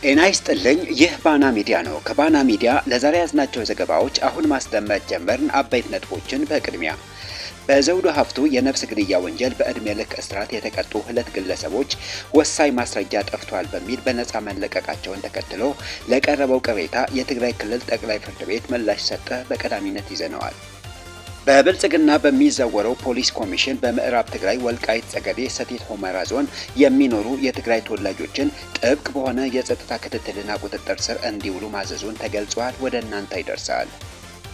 ጤና ይስጥልኝ። ይህ ባና ሚዲያ ነው። ከባና ሚዲያ ለዛሬ ያዝናቸው ዘገባዎች አሁን ማስደመጥ ጀመርን። አበይት ነጥቦችን በቅድሚያ በዘውዱ ሀፍቱ የነፍስ ግድያ ወንጀል በዕድሜ ልክ እስራት የተቀጡ ሁለት ግለሰቦች ወሳኝ ማስረጃ ጠፍቷል በሚል በነፃ መለቀቃቸውን ተከትሎ ለቀረበው ቅሬታ የትግራይ ክልል ጠቅላይ ፍርድ ቤት ምላሽ ሰጠ። በቀዳሚነት ይዘነዋል። በብልጽግና በሚዘወረው ፖሊስ ኮሚሽን በምዕራብ ትግራይ ወልቃይት ጸገዴ ሰቲት ሁመራ ዞን የሚኖሩ የትግራይ ተወላጆችን ጥብቅ በሆነ የጸጥታ ክትትልና ቁጥጥር ስር እንዲውሉ ማዘዙን ተገልጿል። ወደ እናንተ ይደርሳል።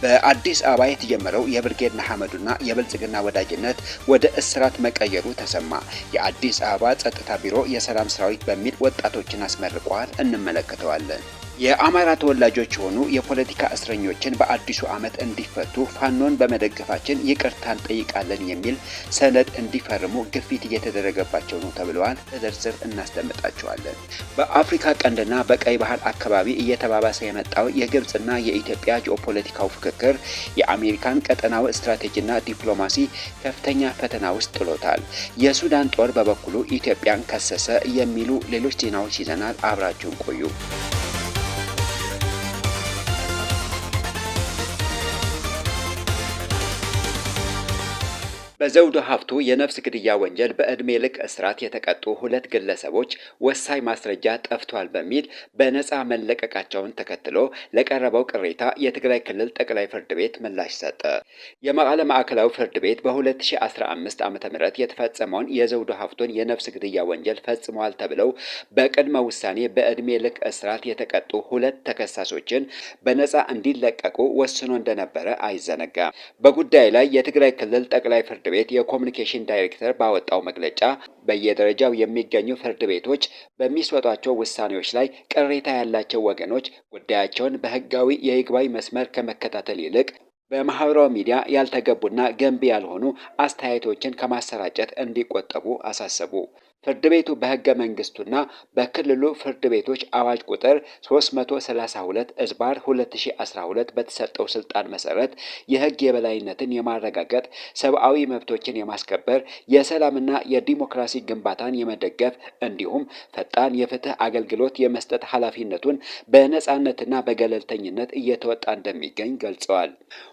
በአዲስ አበባ የተጀመረው የብርጌድ ንሓመዱና የብልጽግና ወዳጅነት ወደ እስራት መቀየሩ ተሰማ። የአዲስ አበባ ጸጥታ ቢሮ የሰላም ሰራዊት በሚል ወጣቶችን አስመርቋል። እንመለከተዋለን። የአማራ ተወላጆች የሆኑ የፖለቲካ እስረኞችን በአዲሱ ዓመት እንዲፈቱ ፋኖን በመደገፋችን ይቅርታ እንጠይቃለን የሚል ሰነድ እንዲፈርሙ ግፊት እየተደረገባቸው ነው ተብለዋል። በዝርዝር እናስደምጣቸዋለን። በአፍሪካ ቀንድና በቀይ ባህር አካባቢ እየተባባሰ የመጣው የግብጽና የኢትዮጵያ ጂኦፖለቲካው ፍክክር የአሜሪካን ቀጠናዊ ስትራቴጂና ዲፕሎማሲ ከፍተኛ ፈተና ውስጥ ጥሎታል። የሱዳን ጦር በበኩሉ ኢትዮጵያን ከሰሰ የሚሉ ሌሎች ዜናዎች ይዘናል። አብራችሁን ቆዩ። በዘውዱ ሀፍቱ የነፍስ ግድያ ወንጀል በዕድሜ ልክ እስራት የተቀጡ ሁለት ግለሰቦች ወሳኝ ማስረጃ ጠፍቷል በሚል በነፃ መለቀቃቸውን ተከትሎ ለቀረበው ቅሬታ የትግራይ ክልል ጠቅላይ ፍርድ ቤት ምላሽ ሰጠ። የመቀለ ማዕከላዊ ፍርድ ቤት በ2015 ዓ.ም የተፈጸመውን የዘውዱ ሀፍቱን የነፍስ ግድያ ወንጀል ፈጽመዋል ተብለው በቅድመ ውሳኔ በዕድሜ ልክ እስራት የተቀጡ ሁለት ተከሳሾችን በነፃ እንዲለቀቁ ወስኖ እንደነበረ አይዘነጋም። በጉዳዩ ላይ የትግራይ ክልል ጠቅላይ ፍርድ ቤት የኮሚኒኬሽን ዳይሬክተር ባወጣው መግለጫ በየደረጃው የሚገኙ ፍርድ ቤቶች በሚሰጧቸው ውሳኔዎች ላይ ቅሬታ ያላቸው ወገኖች ጉዳያቸውን በሕጋዊ የይግባኝ መስመር ከመከታተል ይልቅ በማህበራዊ ሚዲያ ያልተገቡና ገንቢ ያልሆኑ አስተያየቶችን ከማሰራጨት እንዲቆጠቡ አሳሰቡ። ፍርድ ቤቱ በሕገ መንግስቱና በክልሉ ፍርድ ቤቶች አዋጅ ቁጥር 332/2012 በተሰጠው ስልጣን መሰረት የሕግ የበላይነትን የማረጋገጥ፣ ሰብአዊ መብቶችን የማስከበር፣ የሰላምና የዲሞክራሲ ግንባታን የመደገፍ እንዲሁም ፈጣን የፍትህ አገልግሎት የመስጠት ኃላፊነቱን በነጻነትና በገለልተኝነት እየተወጣ እንደሚገኝ ገልጸዋል።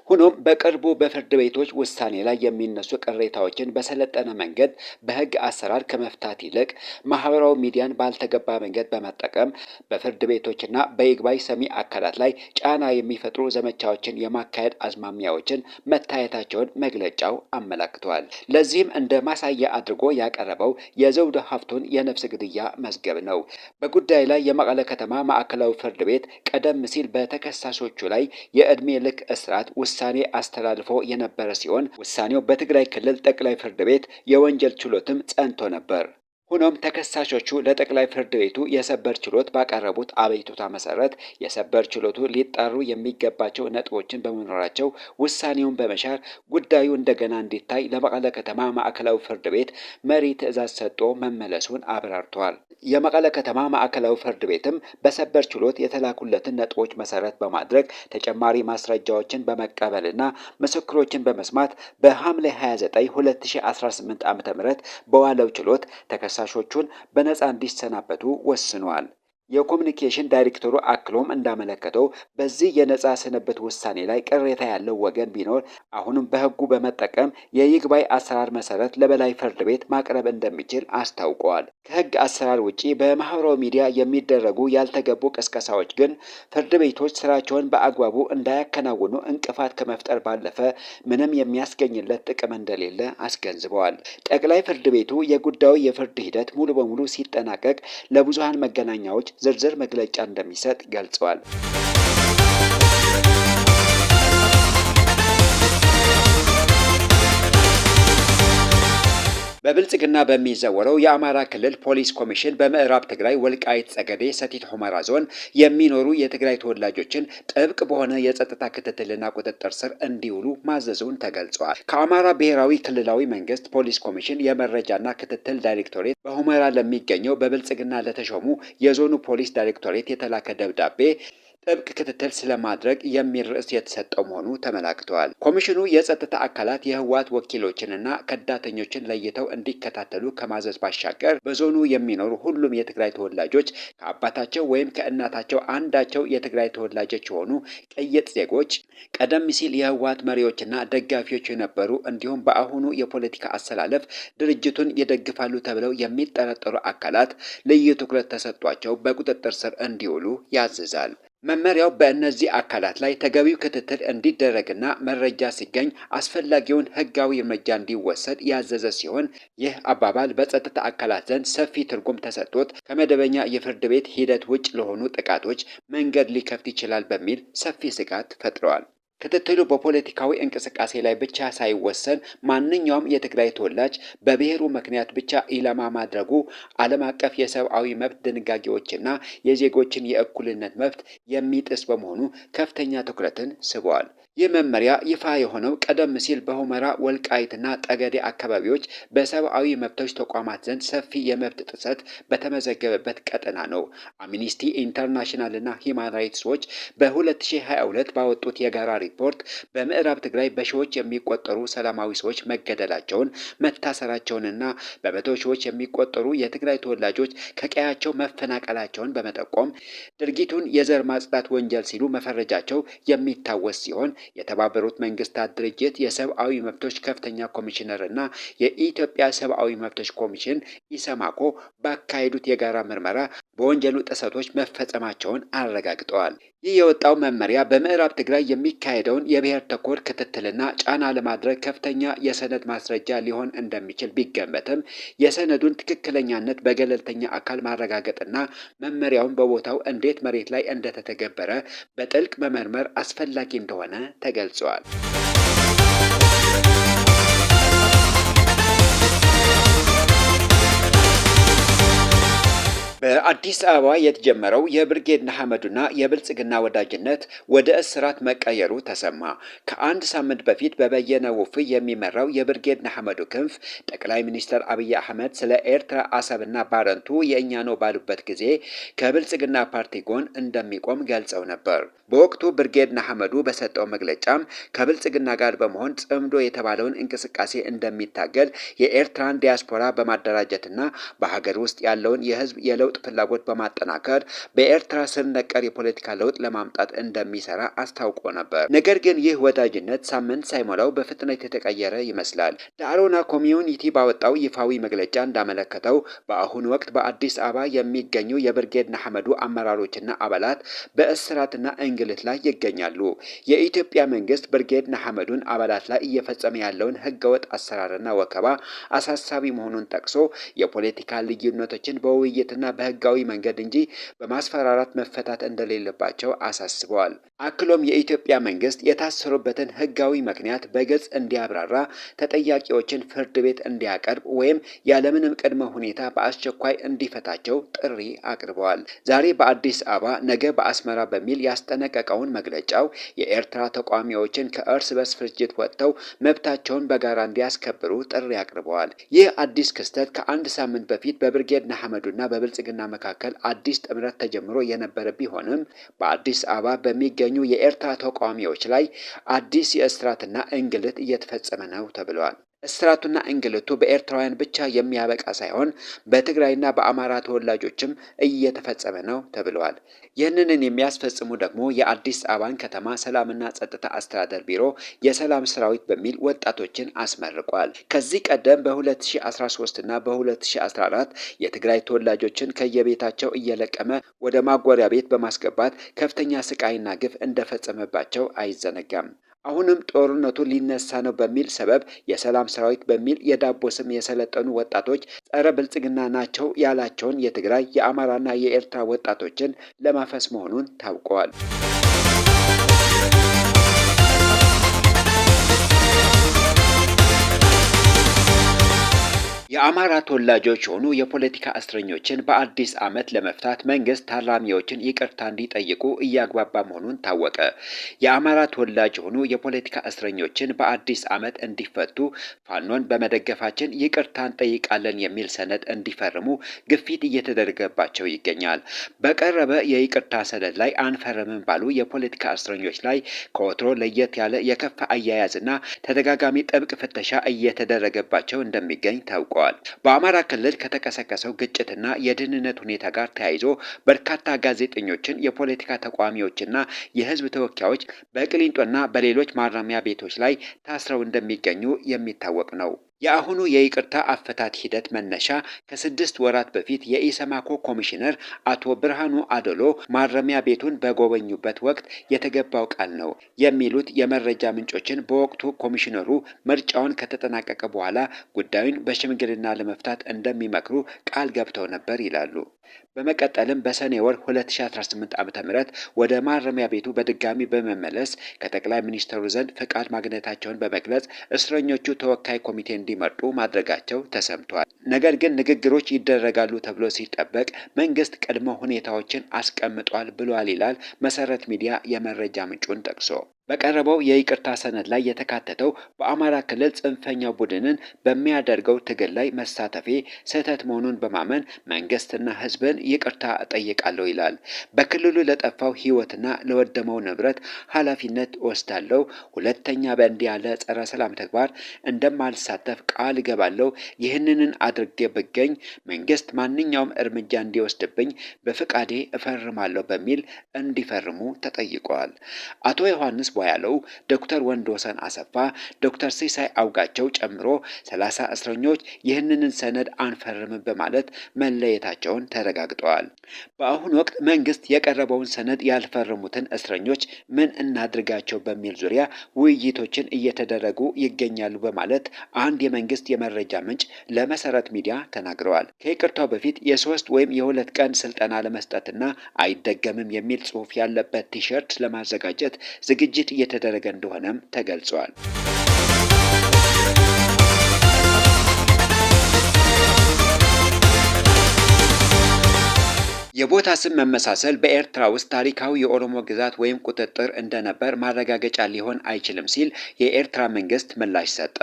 ሆኖም በቅርቡ በፍርድ ቤቶች ውሳኔ ላይ የሚነሱ ቅሬታዎችን በሰለጠነ መንገድ በሕግ አሰራር ከመፍታት ይልቅ ማህበራዊ ሚዲያን ባልተገባ መንገድ በመጠቀም በፍርድ ቤቶችና በይግባኝ ሰሚ አካላት ላይ ጫና የሚፈጥሩ ዘመቻዎችን የማካሄድ አዝማሚያዎችን መታየታቸውን መግለጫው አመላክተዋል። ለዚህም እንደ ማሳያ አድርጎ ያቀረበው የዘውዱ ሀፍቱን የነፍስ ግድያ መዝገብ ነው። በጉዳዩ ላይ የመቀለ ከተማ ማዕከላዊ ፍርድ ቤት ቀደም ሲል በተከሳሾቹ ላይ የዕድሜ ልክ እስራት ውሳኔ አስተላልፎ የነበረ ሲሆን ውሳኔው በትግራይ ክልል ጠቅላይ ፍርድ ቤት የወንጀል ችሎትም ጸንቶ ነበር። ሆኖም ተከሳሾቹ ለጠቅላይ ፍርድ ቤቱ የሰበር ችሎት ባቀረቡት አቤቱታ መሰረት የሰበር ችሎቱ ሊጣሩ የሚገባቸው ነጥቦችን በመኖራቸው ውሳኔውን በመሻር ጉዳዩ እንደገና እንዲታይ ለመቀለ ከተማ ማዕከላዊ ፍርድ ቤት መሪ ትዕዛዝ ሰጥቶ መመለሱን አብራርተዋል። የመቀለ ከተማ ማዕከላዊ ፍርድ ቤትም በሰበር ችሎት የተላኩለትን ነጥቦች መሰረት በማድረግ ተጨማሪ ማስረጃዎችን በመቀበልና ምስክሮችን በመስማት በሐምሌ 29 2018 ዓ.ም በዋለው ችሎት ተከሳሾቹን በነፃ እንዲሰናበቱ ወስኗል። የኮሚኒኬሽን ዳይሬክተሩ አክሎም እንዳመለከተው በዚህ የነፃ ስንብት ውሳኔ ላይ ቅሬታ ያለው ወገን ቢኖር አሁንም በሕጉ በመጠቀም የይግባኝ አሰራር መሰረት ለበላይ ፍርድ ቤት ማቅረብ እንደሚችል አስታውቀዋል። ከሕግ አሰራር ውጪ በማህበራዊ ሚዲያ የሚደረጉ ያልተገቡ ቅስቀሳዎች ግን ፍርድ ቤቶች ስራቸውን በአግባቡ እንዳያከናውኑ እንቅፋት ከመፍጠር ባለፈ ምንም የሚያስገኝለት ጥቅም እንደሌለ አስገንዝበዋል። ጠቅላይ ፍርድ ቤቱ የጉዳዩ የፍርድ ሂደት ሙሉ በሙሉ ሲጠናቀቅ ለብዙሃን መገናኛዎች ዝርዝር መግለጫ እንደሚሰጥ ገልጸዋል። በብልጽግና በሚዘወረው የአማራ ክልል ፖሊስ ኮሚሽን በምዕራብ ትግራይ ወልቃይት ጸገዴ ሰቲት ሁመራ ዞን የሚኖሩ የትግራይ ተወላጆችን ጥብቅ በሆነ የጸጥታ ክትትልና ቁጥጥር ስር እንዲውሉ ማዘዙን ተገልጿል። ከአማራ ብሔራዊ ክልላዊ መንግስት ፖሊስ ኮሚሽን የመረጃና ክትትል ዳይሬክቶሬት በሁመራ ለሚገኘው በብልጽግና ለተሾሙ የዞኑ ፖሊስ ዳይሬክቶሬት የተላከ ደብዳቤ ጥብቅ ክትትል ስለማድረግ የሚል ርዕስ የተሰጠው መሆኑ ተመላክተዋል። ኮሚሽኑ የጸጥታ አካላት የህወሓት ወኪሎችንና ከዳተኞችን ለይተው እንዲከታተሉ ከማዘዝ ባሻገር በዞኑ የሚኖሩ ሁሉም የትግራይ ተወላጆች ከአባታቸው ወይም ከእናታቸው አንዳቸው የትግራይ ተወላጆች የሆኑ ቅይጥ ዜጎች ቀደም ሲል የህወሓት መሪዎችና ደጋፊዎች የነበሩ እንዲሁም በአሁኑ የፖለቲካ አሰላለፍ ድርጅቱን ይደግፋሉ ተብለው የሚጠረጠሩ አካላት ልዩ ትኩረት ተሰጥቷቸው በቁጥጥር ስር እንዲውሉ ያዝዛል። መመሪያው በእነዚህ አካላት ላይ ተገቢው ክትትል እንዲደረግና መረጃ ሲገኝ አስፈላጊውን ህጋዊ እርምጃ እንዲወሰድ ያዘዘ ሲሆን ይህ አባባል በጸጥታ አካላት ዘንድ ሰፊ ትርጉም ተሰጥቶት ከመደበኛ የፍርድ ቤት ሂደት ውጭ ለሆኑ ጥቃቶች መንገድ ሊከፍት ይችላል በሚል ሰፊ ስጋት ፈጥረዋል። ክትትሉ በፖለቲካዊ እንቅስቃሴ ላይ ብቻ ሳይወሰን ማንኛውም የትግራይ ተወላጅ በብሔሩ ምክንያት ብቻ ኢላማ ማድረጉ ዓለም አቀፍ የሰብአዊ መብት ድንጋጌዎችና የዜጎችን የእኩልነት መብት የሚጥስ በመሆኑ ከፍተኛ ትኩረትን ስበዋል። ይህ መመሪያ ይፋ የሆነው ቀደም ሲል በሁመራ ወልቃይትና ጠገዴ አካባቢዎች በሰብአዊ መብቶች ተቋማት ዘንድ ሰፊ የመብት ጥሰት በተመዘገበበት ቀጠና ነው። አምኒስቲ ኢንተርናሽናልና ሂውማን ራይትስ ዎች በ2022 ባወጡት የጋራ ሪፖርት በምዕራብ ትግራይ በሺዎች የሚቆጠሩ ሰላማዊ ሰዎች መገደላቸውን፣ መታሰራቸውንና በመቶ ሺዎች የሚቆጠሩ የትግራይ ተወላጆች ከቀያቸው መፈናቀላቸውን በመጠቆም ድርጊቱን የዘር ማጽዳት ወንጀል ሲሉ መፈረጃቸው የሚታወስ ሲሆን የተባበሩት መንግስታት ድርጅት የሰብአዊ መብቶች ከፍተኛ ኮሚሽነር እና የኢትዮጵያ ሰብአዊ መብቶች ኮሚሽን ኢሰማኮ ባካሄዱት የጋራ ምርመራ በወንጀሉ ጥሰቶች መፈጸማቸውን አረጋግጠዋል። ይህ የወጣው መመሪያ በምዕራብ ትግራይ የሚካሄደውን የብሔር ተኮር ክትትልና ጫና ለማድረግ ከፍተኛ የሰነድ ማስረጃ ሊሆን እንደሚችል ቢገመትም የሰነዱን ትክክለኛነት በገለልተኛ አካል ማረጋገጥና መመሪያውን በቦታው እንዴት መሬት ላይ እንደተተገበረ በጥልቅ መመርመር አስፈላጊ እንደሆነ ተገልጿል። በአዲስ አበባ የተጀመረው የብርጌድ ንሓመዱና የብልጽግና ወዳጅነት ወደ እስራት መቀየሩ ተሰማ። ከአንድ ሳምንት በፊት በበየነ ውፍይ የሚመራው የብርጌድ ንሓመዱ ክንፍ ጠቅላይ ሚኒስትር አብይ አህመድ ስለ ኤርትራ አሰብና ባረንቱ የእኛ ነው ባሉበት ጊዜ ከብልጽግና ፓርቲ ጎን እንደሚቆም ገልጸው ነበር። በወቅቱ ብርጌድ ንሓመዱ በሰጠው መግለጫም ከብልጽግና ጋር በመሆን ጽምዶ የተባለውን እንቅስቃሴ እንደሚታገል የኤርትራን ዲያስፖራ በማደራጀትና በሀገር ውስጥ ያለውን የህዝብ የለውጥ ፍላጎት በማጠናከር በኤርትራ ስር ነቀል የፖለቲካ ለውጥ ለማምጣት እንደሚሰራ አስታውቆ ነበር። ነገር ግን ይህ ወዳጅነት ሳምንት ሳይሞላው በፍጥነት የተቀየረ ይመስላል። ዳሮና ኮሚዩኒቲ ባወጣው ይፋዊ መግለጫ እንዳመለከተው በአሁኑ ወቅት በአዲስ አበባ የሚገኙ የብርጌድ ንሓመዱ አመራሮችና አባላት በእስራትና እንግልት ላይ ይገኛሉ። የኢትዮጵያ መንግስት ብርጌድ ንሓመዱን አባላት ላይ እየፈጸመ ያለውን ህገወጥ አሰራርና ወከባ አሳሳቢ መሆኑን ጠቅሶ የፖለቲካ ልዩነቶችን በውይይትና በህጋዊ መንገድ እንጂ በማስፈራራት መፈታት እንደሌለባቸው አሳስበዋል። አክሎም የኢትዮጵያ መንግስት የታሰሩበትን ህጋዊ ምክንያት በግልጽ እንዲያብራራ፣ ተጠያቂዎችን ፍርድ ቤት እንዲያቀርብ ወይም ያለምንም ቅድመ ሁኔታ በአስቸኳይ እንዲፈታቸው ጥሪ አቅርበዋል። ዛሬ በአዲስ አበባ ነገ በአስመራ በሚል ያስጠነቀቀውን መግለጫው የኤርትራ ተቃዋሚዎችን ከእርስ በርስ ፍጅት ወጥተው መብታቸውን በጋራ እንዲያስከብሩ ጥሪ አቅርበዋል። ይህ አዲስ ክስተት ከአንድ ሳምንት በፊት በብርጌድ ንሓመዱና በብልጽግና መካከል አዲስ ጥምረት ተጀምሮ የነበረ ቢሆንም በአዲስ አበባ በሚገኙ የኤርትራ ተቃዋሚዎች ላይ አዲስ የእስራትና እንግልት እየተፈጸመ ነው ተብሏል። እስራቱና እንግልቱ በኤርትራውያን ብቻ የሚያበቃ ሳይሆን በትግራይና በአማራ ተወላጆችም እየተፈጸመ ነው ተብለዋል። ይህንን የሚያስፈጽሙ ደግሞ የአዲስ አበባን ከተማ ሰላምና ጸጥታ አስተዳደር ቢሮ የሰላም ሰራዊት በሚል ወጣቶችን አስመርቋል። ከዚህ ቀደም በ2013 እና በ2014 የትግራይ ተወላጆችን ከየቤታቸው እየለቀመ ወደ ማጎሪያ ቤት በማስገባት ከፍተኛ ስቃይና ግፍ እንደፈጸመባቸው አይዘነጋም። አሁንም ጦርነቱ ሊነሳ ነው በሚል ሰበብ የሰላም ሰራዊት በሚል የዳቦ ስም የሰለጠኑ ወጣቶች ጸረ ብልጽግና ናቸው ያላቸውን የትግራይ የአማራና የኤርትራ ወጣቶችን ለማፈስ መሆኑን ታውቋል። የአማራ ተወላጆች የሆኑ የፖለቲካ እስረኞችን በአዲስ ዓመት ለመፍታት መንግስት ታራሚዎችን ይቅርታ እንዲጠይቁ እያግባባ መሆኑን ታወቀ። የአማራ ተወላጅ የሆኑ የፖለቲካ እስረኞችን በአዲስ ዓመት እንዲፈቱ ፋኖን በመደገፋችን ይቅርታ እንጠይቃለን የሚል ሰነድ እንዲፈርሙ ግፊት እየተደረገባቸው ይገኛል። በቀረበ የይቅርታ ሰነድ ላይ አንፈርምም ባሉ የፖለቲካ እስረኞች ላይ ከወትሮ ለየት ያለ የከፋ አያያዝና ተደጋጋሚ ጥብቅ ፍተሻ እየተደረገባቸው እንደሚገኝ ታውቋል። በአማራ ክልል ከተቀሰቀሰው ግጭትና የደህንነት ሁኔታ ጋር ተያይዞ በርካታ ጋዜጠኞችን፣ የፖለቲካ ተቃዋሚዎችና የህዝብ ተወካዮች በቅሊንጦና በሌሎች ማረሚያ ቤቶች ላይ ታስረው እንደሚገኙ የሚታወቅ ነው። የአሁኑ የይቅርታ አፈታት ሂደት መነሻ ከ6 ወራት በፊት የኢሰማኮ ኮሚሽነር አቶ ብርሃኑ አደሎ ማረሚያ ቤቱን በጎበኙበት ወቅት የተገባው ቃል ነው የሚሉት የመረጃ ምንጮችን በወቅቱ ኮሚሽነሩ ምርጫውን ከተጠናቀቀ በኋላ ጉዳዩን በሽምግልና ለመፍታት እንደሚመክሩ ቃል ገብተው ነበር ይላሉ። በመቀጠልም በሰኔ ወር 2018 ዓ.ም ወደ ማረሚያ ቤቱ በድጋሚ በመመለስ ከጠቅላይ ሚኒስትሩ ዘንድ ፈቃድ ማግኘታቸውን በመግለጽ እስረኞቹ ተወካይ ኮሚቴ እንዲመርጡ ማድረጋቸው ተሰምቷል። ነገር ግን ንግግሮች ይደረጋሉ ተብሎ ሲጠበቅ መንግስት ቅድመ ሁኔታዎችን አስቀምጧል ብሏል ይላል መሰረት ሚዲያ የመረጃ ምንጩን ጠቅሶ። በቀረበው የይቅርታ ሰነድ ላይ የተካተተው በአማራ ክልል ጽንፈኛው ቡድንን በሚያደርገው ትግል ላይ መሳተፌ ስህተት መሆኑን በማመን መንግስትና ህዝብን ይቅርታ እጠይቃለሁ ይላል። በክልሉ ለጠፋው ህይወትና ለወደመው ንብረት ኃላፊነት ወስዳለሁ። ሁለተኛ በእንዲህ ያለ ጸረ ሰላም ተግባር እንደማልሳተፍ ቃል እገባለሁ። ይህንን አድርጌ ብገኝ መንግስት ማንኛውም እርምጃ እንዲወስድብኝ በፍቃዴ እፈርማለሁ በሚል እንዲፈርሙ ተጠይቀዋል። አቶ ዮሐንስ ያለው ዶክተር ወንዶሰን አሰፋ፣ ዶክተር ሲሳይ አውጋቸው ጨምሮ 30 እስረኞች ይህንን ሰነድ አንፈርምም በማለት መለየታቸውን ተረጋግጠዋል። በአሁኑ ወቅት መንግስት የቀረበውን ሰነድ ያልፈረሙትን እስረኞች ምን እናድርጋቸው በሚል ዙሪያ ውይይቶችን እየተደረጉ ይገኛሉ በማለት አንድ የመንግስት የመረጃ ምንጭ ለመሰረት ሚዲያ ተናግረዋል። ከይቅርታው በፊት የ3 ወይም የ2 ቀን ስልጠና ለመስጠትና አይደገምም የሚል ጽሑፍ ያለበት ቲሸርት ለማዘጋጀት ዝግጅት እየተደረገ እንደሆነም ተገልጿል። የቦታ ስም መመሳሰል በኤርትራ ውስጥ ታሪካዊ የኦሮሞ ግዛት ወይም ቁጥጥር እንደነበር ማረጋገጫ ሊሆን አይችልም ሲል የኤርትራ መንግስት ምላሽ ሰጠ።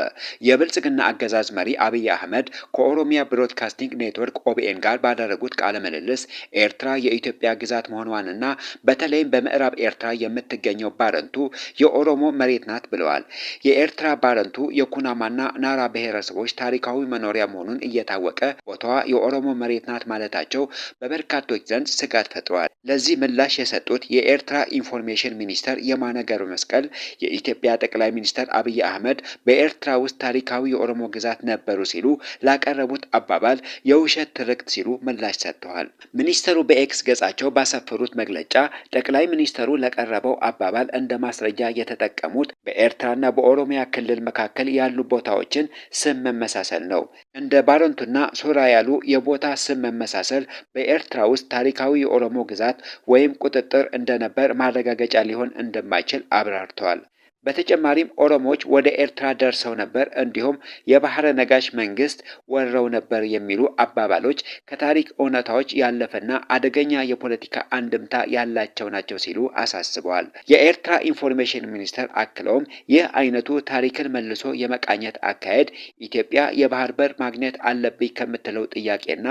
የብልጽግና አገዛዝ መሪ አብይ አህመድ ከኦሮሚያ ብሮድካስቲንግ ኔትወርክ ኦቢኤን ጋር ባደረጉት ቃለ ምልልስ ኤርትራ የኢትዮጵያ ግዛት መሆኗንና በተለይም በምዕራብ ኤርትራ የምትገኘው ባረንቱ የኦሮሞ መሬት ናት ብለዋል። የኤርትራ ባረንቱ የኩናማና ናራ ብሔረሰቦች ታሪካዊ መኖሪያ መሆኑን እየታወቀ ቦታዋ የኦሮሞ መሬት ናት ማለታቸው በበርካቶች ዘንድ ስጋት ፈጥሯል። ለዚህ ምላሽ የሰጡት የኤርትራ ኢንፎርሜሽን ሚኒስተር የማነ ገብረ መስቀል የኢትዮጵያ ጠቅላይ ሚኒስትር አብይ አህመድ በኤርትራ ውስጥ ታሪካዊ የኦሮሞ ግዛት ነበሩ ሲሉ ላቀረቡት አባባል የውሸት ትርክት ሲሉ ምላሽ ሰጥተዋል። ሚኒስተሩ በኤክስ ገጻቸው ባሰፈሩት መግለጫ ጠቅላይ ሚኒስተሩ ለቀረበው አባባል እንደ ማስረጃ የተጠቀሙት በኤርትራና በኦሮሚያ ክልል መካከል ያሉ ቦታዎችን ስም መመሳሰል ነው። እንደ ባረንቱና ሶራ ያሉ የቦታ ስም መመሳሰል በኤርትራ ውስጥ ታሪካዊ የኦሮሞ ግዛት ወይም ቁጥጥር እንደነበር ማረጋገጫ ሊሆን እንደማይችል አብራርተዋል። በተጨማሪም ኦሮሞዎች ወደ ኤርትራ ደርሰው ነበር፣ እንዲሁም የባህረ ነጋሽ መንግስት ወረው ነበር የሚሉ አባባሎች ከታሪክ እውነታዎች ያለፈና አደገኛ የፖለቲካ አንድምታ ያላቸው ናቸው ሲሉ አሳስበዋል። የኤርትራ ኢንፎርሜሽን ሚኒስተር አክለውም ይህ አይነቱ ታሪክን መልሶ የመቃኘት አካሄድ ኢትዮጵያ የባህር በር ማግኘት አለብኝ ከምትለው ጥያቄና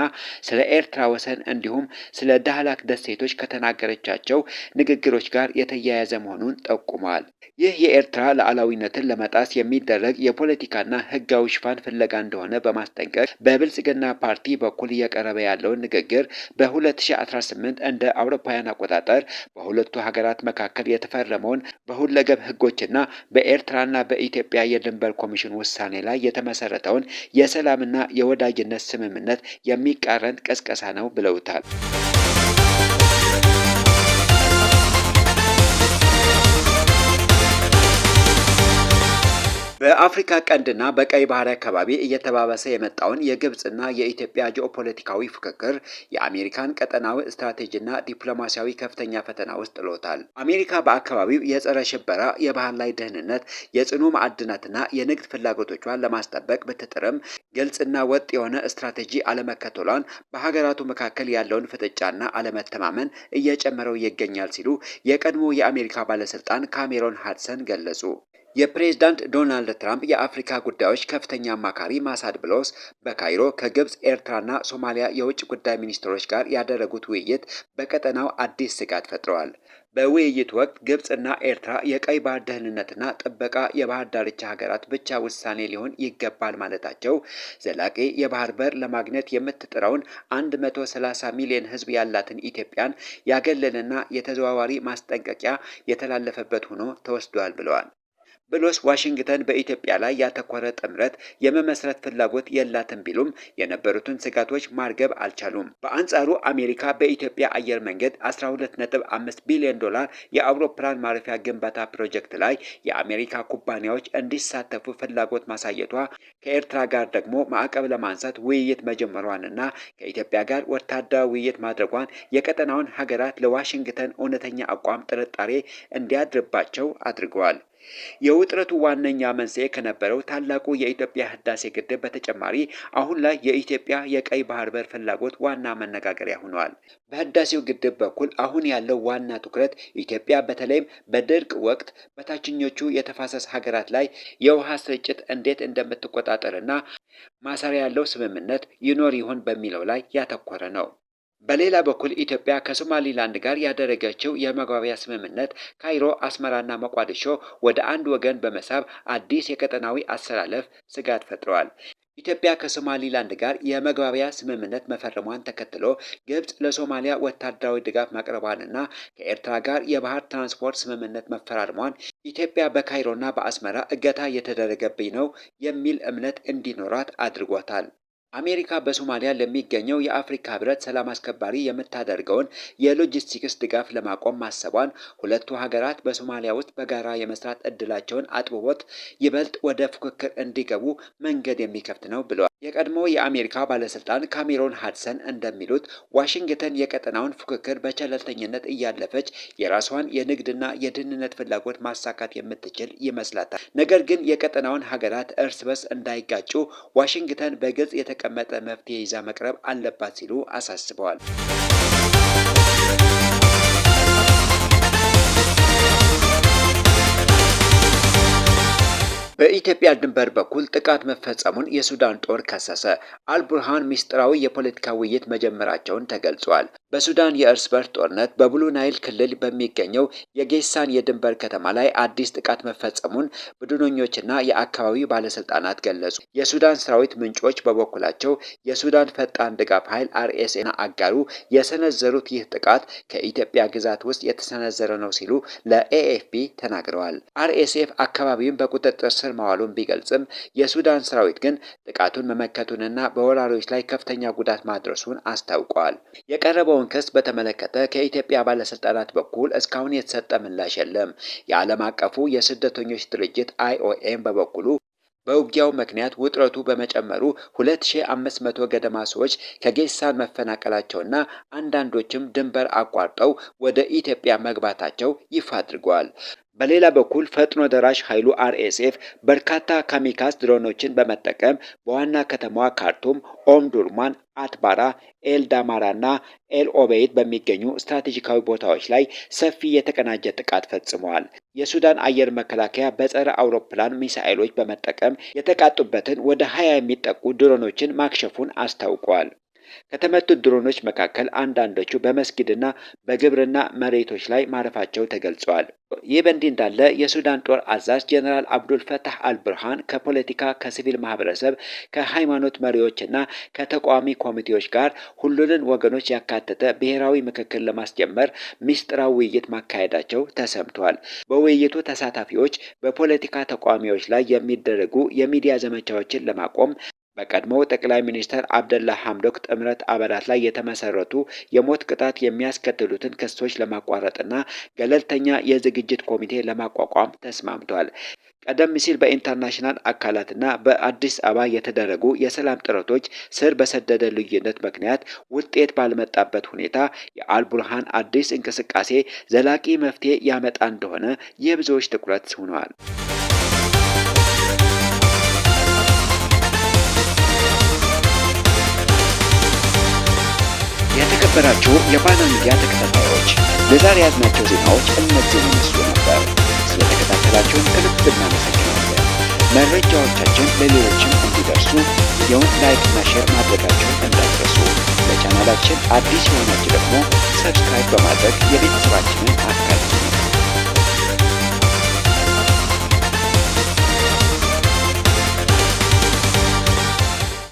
ስለ ኤርትራ ወሰን እንዲሁም ስለ ዳህላክ ደሴቶች ከተናገረቻቸው ንግግሮች ጋር የተያያዘ መሆኑን ጠቁመዋል። ይህ የኤርትራ ሉዓላዊነትን ለመጣስ የሚደረግ የፖለቲካና ሕጋዊ ሽፋን ፍለጋ እንደሆነ በማስጠንቀቅ በብልጽግና ፓርቲ በኩል እየቀረበ ያለውን ንግግር በ2018 እንደ አውሮፓውያን አቆጣጠር በሁለቱ ሀገራት መካከል የተፈረመውን በሁለገብ ሕጎችና በኤርትራና በኢትዮጵያ የድንበር ኮሚሽን ውሳኔ ላይ የተመሰረተውን የሰላምና የወዳጅነት ስምምነት የሚቃረን ቀስቀሳ ነው ብለውታል። በአፍሪካ ቀንድና በቀይ ባህር አካባቢ እየተባባሰ የመጣውን የግብጽና የኢትዮጵያ ጂኦፖለቲካዊ ፍክክር የአሜሪካን ቀጠናዊ ስትራቴጂና ዲፕሎማሲያዊ ከፍተኛ ፈተና ውስጥ ጥሎታል። አሜሪካ በአካባቢው የጸረ ሽበራ፣ የባህር ላይ ደህንነት፣ የጽኑ ማዕድናትና የንግድ ፍላጎቶቿን ለማስጠበቅ ብትጥርም ግልጽና ወጥ የሆነ ስትራቴጂ አለመከተሏን በሀገራቱ መካከል ያለውን ፍጥጫና አለመተማመን እየጨመረው ይገኛል ሲሉ የቀድሞ የአሜሪካ ባለስልጣን ካሜሮን ሃድሰን ገለጹ። የፕሬዝዳንት ዶናልድ ትራምፕ የአፍሪካ ጉዳዮች ከፍተኛ አማካሪ ማሳድ ብሎስ በካይሮ ከግብጽ፣ ኤርትራና ሶማሊያ የውጭ ጉዳይ ሚኒስትሮች ጋር ያደረጉት ውይይት በቀጠናው አዲስ ስጋት ፈጥረዋል። በውይይቱ ወቅት ግብጽና ኤርትራ የቀይ ባህር ደህንነትና ጥበቃ የባህር ዳርቻ ሀገራት ብቻ ውሳኔ ሊሆን ይገባል ማለታቸው ዘላቂ የባህር በር ለማግኘት የምትጥረውን 130 ሚሊዮን ሕዝብ ያላትን ኢትዮጵያን ያገለለና የተዘዋዋሪ ማስጠንቀቂያ የተላለፈበት ሆኖ ተወስዷል ብለዋል። ብሎስ ዋሽንግተን በኢትዮጵያ ላይ ያተኮረ ጥምረት የመመስረት ፍላጎት የላትም ቢሉም የነበሩትን ስጋቶች ማርገብ አልቻሉም። በአንጻሩ አሜሪካ በኢትዮጵያ አየር መንገድ 12.5 ቢሊዮን ዶላር የአውሮፕላን ማረፊያ ግንባታ ፕሮጀክት ላይ የአሜሪካ ኩባንያዎች እንዲሳተፉ ፍላጎት ማሳየቷ፣ ከኤርትራ ጋር ደግሞ ማዕቀብ ለማንሳት ውይይት መጀመሯንና ከኢትዮጵያ ጋር ወታደራዊ ውይይት ማድረጓን የቀጠናውን ሀገራት ለዋሽንግተን እውነተኛ አቋም ጥርጣሬ እንዲያድርባቸው አድርገዋል። የውጥረቱ ዋነኛ መንስኤ ከነበረው ታላቁ የኢትዮጵያ ህዳሴ ግድብ በተጨማሪ አሁን ላይ የኢትዮጵያ የቀይ ባህር በር ፍላጎት ዋና መነጋገሪያ ሆኗል። በህዳሴው ግድብ በኩል አሁን ያለው ዋና ትኩረት ኢትዮጵያ በተለይም በድርቅ ወቅት በታችኞቹ የተፋሰስ ሀገራት ላይ የውሃ ስርጭት እንዴት እንደምትቆጣጠርና ማሰሪያ ያለው ስምምነት ይኖር ይሆን በሚለው ላይ ያተኮረ ነው። በሌላ በኩል ኢትዮጵያ ከሶማሊላንድ ጋር ያደረገችው የመግባቢያ ስምምነት ካይሮ፣ አስመራና ሞቃዲሾ ወደ አንድ ወገን በመሳብ አዲስ የቀጠናዊ አሰላለፍ ስጋት ፈጥረዋል። ኢትዮጵያ ከሶማሊላንድ ጋር የመግባቢያ ስምምነት መፈረሟን ተከትሎ ግብጽ ለሶማሊያ ወታደራዊ ድጋፍ ማቅረቧንና ከኤርትራ ጋር የባህር ትራንስፖርት ስምምነት መፈራረሟን ኢትዮጵያ በካይሮና በአስመራ እገታ እየተደረገብኝ ነው የሚል እምነት እንዲኖራት አድርጓታል። አሜሪካ በሶማሊያ ለሚገኘው የአፍሪካ ህብረት ሰላም አስከባሪ የምታደርገውን የሎጂስቲክስ ድጋፍ ለማቆም ማሰቧን ሁለቱ ሀገራት በሶማሊያ ውስጥ በጋራ የመስራት እድላቸውን አጥብቦት ይበልጥ ወደ ፉክክር እንዲገቡ መንገድ የሚከፍት ነው ብለዋል። የቀድሞ የአሜሪካ ባለስልጣን ካሜሮን ሃድሰን እንደሚሉት ዋሽንግተን የቀጠናውን ፉክክር በቸለልተኝነት እያለፈች የራሷን የንግድና የደህንነት ፍላጎት ማሳካት የምትችል ይመስላታል። ነገር ግን የቀጠናውን ሀገራት እርስ በርስ እንዳይጋጩ ዋሽንግተን በግልጽ የተቀመጠ መፍትሄ ይዛ መቅረብ አለባት ሲሉ አሳስበዋል። በኢትዮጵያ ድንበር በኩል ጥቃት መፈጸሙን የሱዳን ጦር ከሰሰ። አልቡርሃን ሚስጥራዊ የፖለቲካ ውይይት መጀመራቸውን ተገልጿል። በሱዳን የእርስ በርስ ጦርነት በብሉ ናይል ክልል በሚገኘው የጌሳን የድንበር ከተማ ላይ አዲስ ጥቃት መፈጸሙን ቡድነኞችና የአካባቢው ባለስልጣናት ገለጹ። የሱዳን ሰራዊት ምንጮች በበኩላቸው የሱዳን ፈጣን ድጋፍ ኃይል አርኤስኤፍና አጋሩ የሰነዘሩት ይህ ጥቃት ከኢትዮጵያ ግዛት ውስጥ የተሰነዘረ ነው ሲሉ ለኤኤፍፒ ተናግረዋል። አርኤስኤፍ አካባቢውን በቁጥጥር ስር ማዋሉን ቢገልጽም የሱዳን ሰራዊት ግን ጥቃቱን መመከቱንና በወራሪዎች ላይ ከፍተኛ ጉዳት ማድረሱን አስታውቋል። የቀረበውን ክስ በተመለከተ ከኢትዮጵያ ባለስልጣናት በኩል እስካሁን የተሰጠ ምላሽ የለም። የዓለም አቀፉ የስደተኞች ድርጅት IOM በበኩሉ በውጊያው ምክንያት ውጥረቱ በመጨመሩ 2500 ገደማ ሰዎች ከጌሳን መፈናቀላቸውና አንዳንዶችም ድንበር አቋርጠው ወደ ኢትዮጵያ መግባታቸው ይፋ አድርገዋል። በሌላ በኩል ፈጥኖ ደራሽ ኃይሉ አርኤስኤፍ በርካታ ካሚካዝ ድሮኖችን በመጠቀም በዋና ከተማዋ ካርቱም፣ ኦምዱርማን፣ አትባራ፣ ኤልዳማራና ኤልኦቤይድ በሚገኙ ስትራቴጂካዊ ቦታዎች ላይ ሰፊ የተቀናጀ ጥቃት ፈጽመዋል። የሱዳን አየር መከላከያ በጸረ አውሮፕላን ሚሳኤሎች በመጠቀም የተቃጡበትን ወደ 20 የሚጠጉ ድሮኖችን ማክሸፉን አስታውቋል። ከተመቱት ድሮኖች መካከል አንዳንዶቹ በመስጊድና በግብርና መሬቶች ላይ ማረፋቸው ተገልጿል። ይህ በእንዲህ እንዳለ የሱዳን ጦር አዛዥ ጀነራል አብዱል ፈታህ አልቡርሃን ከፖለቲካ፣ ከሲቪል ማህበረሰብ፣ ከሃይማኖት መሪዎችና ከተቃዋሚ ኮሚቴዎች ጋር ሁሉንን ወገኖች ያካተተ ብሔራዊ ምክክር ለማስጀመር ሚስጥራዊ ውይይት ማካሄዳቸው ተሰምቷል። በውይይቱ ተሳታፊዎች በፖለቲካ ተቃዋሚዎች ላይ የሚደረጉ የሚዲያ ዘመቻዎችን ለማቆም በቀድሞው ጠቅላይ ሚኒስትር አብደላ ሐምዶክ ጥምረት አባላት ላይ የተመሰረቱ የሞት ቅጣት የሚያስከትሉትን ክሶች ለማቋረጥና ገለልተኛ የዝግጅት ኮሚቴ ለማቋቋም ተስማምቷል። ቀደም ሲል በኢንተርናሽናል አካላትና በአዲስ አበባ የተደረጉ የሰላም ጥረቶች ስር በሰደደ ልዩነት ምክንያት ውጤት ባልመጣበት ሁኔታ የአልቡርሃን አዲስ እንቅስቃሴ ዘላቂ መፍትሄ ያመጣ እንደሆነ የብዙዎች ትኩረት ሆኗል። የተከበራችሁ የፋና ሚዲያ ተከታታዮች ለዛሬ ያዝናቸው ዜናዎች እነዚህን ይመስሉ ነበር። ስለተከታተላችሁን ከልብ እናመሰግናለን። መረጃዎቻችን ለሌሎችም እንዲደርሱ ቪዲዮውን ላይክ እና ሼር ማድረጋችሁን እንዳትረሱ። ለቻናላችን አዲስ የሆናችሁ ደግሞ ሰብስክራይብ በማድረግ የቤተሰባችንን